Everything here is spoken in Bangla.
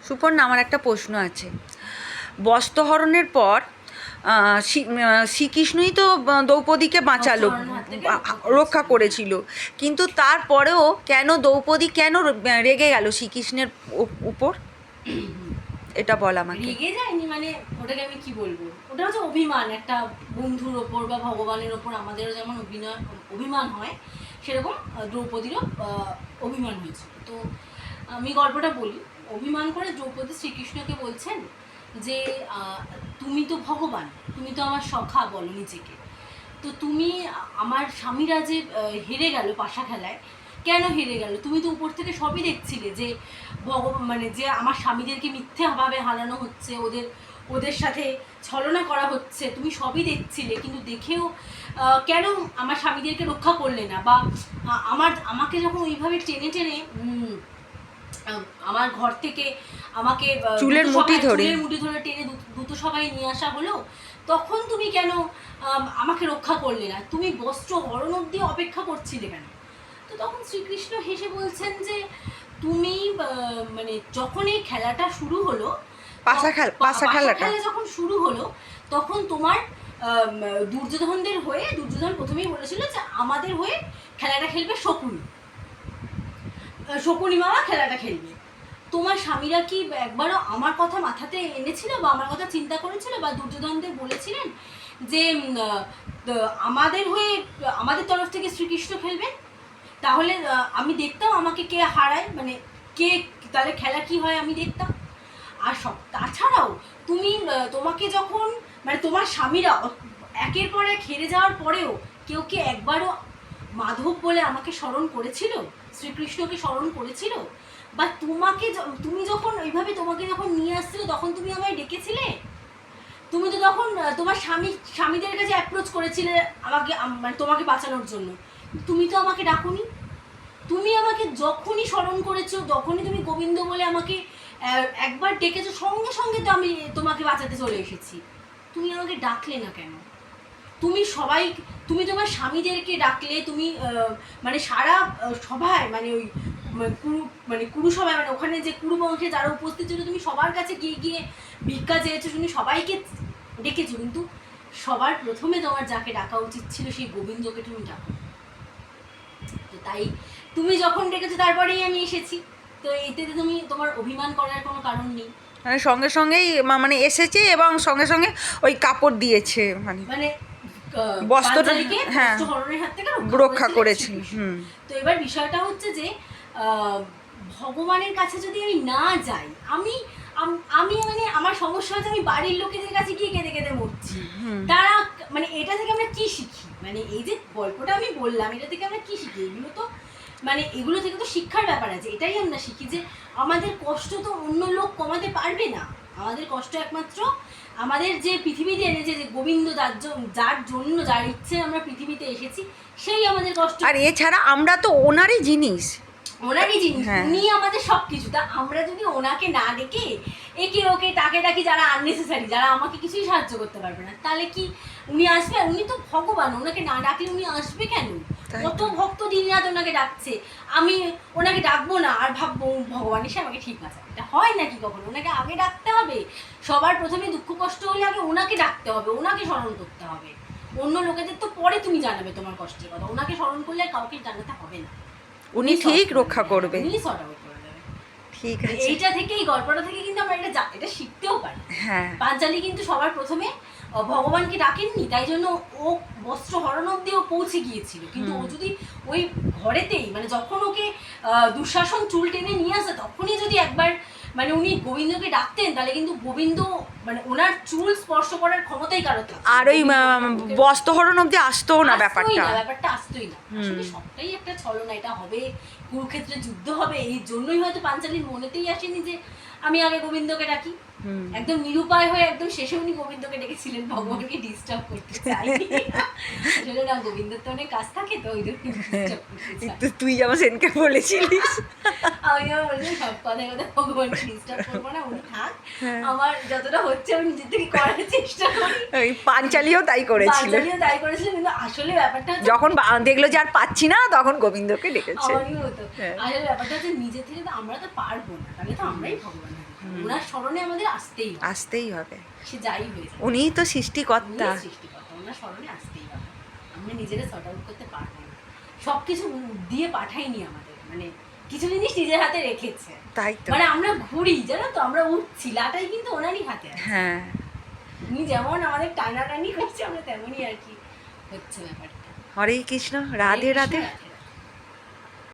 সুপর্ণা, আমার একটা প্রশ্ন আছে। বস্ত্রহরণের পর শ্রীকৃষ্ণই তো দ্রৌপদীকে বাঁচালো, রক্ষা করেছিল, কিন্তু তারপরেও কেন দ্রৌপদী রেগে গেল শ্রীকৃষ্ণের উপর? এটা বল আমাকে। রেগে যায়নি মানে ওটাকে আমি কি বলবো, ওটা হচ্ছে অভিমান, একটা বন্ধুর ওপর বা ভগবানের ওপর আমাদেরও যেমন অভিমান হয়, সেরকম দ্রৌপদীরও অভিমান হয়েছিল। তো আমি গল্পটা বলি। অভিমান করে দ্রৌপদী শ্রীকৃষ্ণকে বলছেন যে তুমি তো ভগবান, তুমি তো আমার সখা বলো নিজেকে, তো তুমি আমার স্বামীরা যে হেরে গেল পাশা খেলায়, কেন হেরে গেল? তুমি তো উপর থেকে সবই দেখছিলে যে মানে যে আমার স্বামীদেরকে মিথ্যাভাবে হারানো হচ্ছে, ওদের সাথে ছলনা করা হচ্ছে, তুমি সবই দেখছিলে, কিন্তু দেখেও কেন আমার স্বামীদেরকে রক্ষা করলে না? বা আমাকে যখন ওইভাবে টেনে টেনে আমার ঘর থেকে আমাকে চুলের মুঠি ধরে টেনে দ্রুত সবাই নিয়ে আসা হলো, তখন তুমি কেন আমাকে রক্ষা করলে না? তুমি বস্ত্র হরণ অবধি অপেক্ষা করছিলে কেন? তো তখন শ্রীকৃষ্ণ হেসে বলছেন যে তুমি মানে যখন এই খেলাটা শুরু হলো, পাশা খেলা যখন শুরু হলো, তখন তোমার দুর্যোধনদের হয়ে, দুর্যোধন প্রথমেই বলেছিল যে আমাদের হয়ে খেলাটা খেলবে শকুনি মামা খেলাটা খেলবে। তোমার স্বামীরা কি একবারও আমার কথা মাথাতে এনেছিল বা আমার কথা চিন্তা করেছিল, বা দুর্যোধনদের বলেছিলেন যে আমাদের হয়ে, আমাদের তরফ থেকে শ্রীকৃষ্ণ খেলবেন? তাহলে আমি দেখতাম আমাকে কে হারায়, মানে কে, তাহলে খেলা কি হয় আমি দেখতাম। আর তাছাড়াও তোমাকে যখন, মানে তোমার স্বামীরা একের পর এক হেরে যাওয়ার পরেও কেউ কি একবারও মাধব বলে আমাকে স্মরণ করেছিল, শ্রীকৃষ্ণকে স্মরণ করেছিল? বা তুমি যখন ওইভাবে তোমাকে যখন নিয়ে আসছিল, তখন তুমি আমায় ডেকেছিলে? তুমি তো তখন তোমার স্বামীদের কাছে অ্যাপ্রোচ করেছিলে আমাকে, মানে তোমাকে বাঁচানোর জন্য, তুমি তো আমাকে ডাকুনি। তুমি আমাকে যখনই স্মরণ করেছো, যখনই তুমি গোবিন্দ বলে আমাকে একবার ডেকেছো, সঙ্গে সঙ্গে তো আমি তোমাকে বাঁচাতে চলে এসেছি। তুমি আমাকে ডাকলে না কেন? তুমি তোমার স্বামীদেরকে ডাকলে, তুমি মানে সারা সভায়, মানে ওই কুরু সভায়, মানে ওখানে যে কুরু বংশে যারা উপস্থিত ছিল, তুমি সবার কাছে গিয়ে গিয়ে ভিক্ষা চেয়েছো, তুমি সবাইকে ডেকেছো, কিন্তু সবার প্রথমে তোমার যাকে ডাকা উচিত ছিল সেই গোবিন্দকে তুমি ডাকো। তো তাই তুমি যখন ডেকেছো তারপরেই আমি এসেছি। তো এতে তোমার অভিমান করার কোনো কারণ নেই। মানে সঙ্গে সঙ্গেই মানে এসেছে এবং সঙ্গে সঙ্গে ওই কাপড় দিয়েছে, মানে বস্ত্রটাকে হরণের হাত থেকে রক্ষা করেছিল। তো এবার বিষয়টা হচ্ছে যে ভগবানের কাছে যদি আমি না যাই, আমি মানে আমার সমস্যা হচ্ছে আমি বাড়ির লোকেদের কাছে গিয়ে কেঁদে কেঁদে মরছি। তারা মানে এটা থেকে আমরা কি শিখি? মানে এই যে গল্পটা আমি বললাম, এটা থেকে আমরা কি শিখি? এগুলো থেকে তো শিক্ষার ব্যাপার আছে। এটাই আমরা শিখি যে আমাদের কষ্ট তো অন্য লোক কমাতে পারবে না। আমাদের কষ্ট একমাত্র আমাদের যে পৃথিবীতে এনেছে, যে গোবিন্দ যার জন্য, যার ইচ্ছে আমরা পৃথিবীতে এসেছি, সেই আমাদের কষ্ট। আর এছাড়া আমরা তো ওনারই জিনিস, উনি আমাদের সবকিছু। তা আমরা যদি ওনাকে না ডেকে একে ওকে তাকে ডাকি, যারা আননেসেসারি, যারা আমাকে কিছুই সাহায্য করতে পারবে না, তাহলে কি উনি আসবে? উনি তো ভগবান, ওনাকে না ডাকলে উনি আসবে কেন? কত ভক্ত দিন রাত ওনাকে ডাকছে, আমি ওনাকে ডাকবো না আর ভাববো ভগবান এসে আমাকে ঠিক আছে? এটা হয় নাকি কখনো? ওনাকে আগে ডাকতে হবে। সবার প্রথমে দুঃখ কষ্ট হলে আগে ওনাকে ডাকতে হবে, ওনাকে স্মরণ করতে হবে। অন্য লোকেদের তো পরে তুমি জানাবে তোমার কষ্টের কথা, ওনাকে স্মরণ করলে কাউকে জানাতে হবে না। উনি ঠিক রক্ষা করবে, উনি সর্ট আউট করে দেবে। ঠিক আছে। এইটা থেকে, এই গল্পটা থেকে কিন্তু আমরা এটা শিখতেও পারি। হ্যাঁ, পাঞ্চালী কিন্তু সবার প্রথমে ভগবানকে ডাকেননি, তাই জন্য ও বস্ত্র হরণ অব্দি ও পৌঁছে গিয়েছিল। কিন্তু ও যদি ওই ঘরেতেই, মানে যখন ওকে দুঃশাসন চুল টেনে নিয়ে আসে, তখনই যদি একবার মানে উনি গোবিন্দকে ডাকতেন, তাহলে কিন্তু গোবিন্দ, মানে ওনার চুল স্পর্শ করার ক্ষমতাই কারো থাকতো, আর ওই বস্ত্রহরণ অব্দি আসতোও না, ব্যাপারটা আসতোই না। আসলে সবটাই একটা ছলনা। এটা হবে, কুরুক্ষেত্রে যুদ্ধ হবে, এই জন্যই হয়তো পাঞ্চালীর মনেতেই আসেনি যে আমি আগে গোবিন্দকে ডাকি। একদম নিরুপায় হয়ে একদম শেষে উনি গোবিন্দকে ডেকেছিলেন ভগবানকে ডিস্টার্ব করতে চাই। আসলে না, গোবিন্দর তো অনেক কাজ থাকে, তো ওই জন্য ডিস্টার্ব করতে চাই। তুই যেমন সেনকে বলেছিলিস, আমি বলছি সব কথায় কথা ভগবানকে ডিস্টার্ব করবো না, উনি থাক, আমার যতটা হচ্ছে আমি নিজের থেকে করার চেষ্টা করি। ওই পাঞ্চালীও তাই করেছিল, কিন্তু আসলে ব্যাপারটা যখন দেখলো যে আর পাচ্ছি না, তখন গোবিন্দকে ডেকেছে। আসলে ব্যাপারটা হচ্ছে নিজে থেকে তো আমরা তো পারবো না, তাহলে তো আমরাই ভগবান। ওনার স্মরণে আমাদের আসতেই হবে, আসতেই হবে। সে যাই হয়ে যায়, উনিই তো সৃষ্টিকর্তা। উনিই সৃষ্টিকর্তা, ওনার স্মরণে আসতেই হবে। আমরা নিজেরা সর্ট আউট করতে পারবো না, সব কিছু দিয়ে পাঠাইনি আমাদের, মানে কিছু জিনিস নিজের হাতে রেখেছে। তাই তো। মানে আমরা ঘুরি, জানো তো, আমরা উঠছি, লাটাই কিন্তু ওনারই হাতে আছে। হ্যাঁ, উনি যেমন আমাদের টানাটানি করছে, আমরা তেমনই আর কি হচ্ছে ব্যাপারটা। হরে কৃষ্ণ, রাধে হরে কৃষ্ণ, রাধে। রাধে।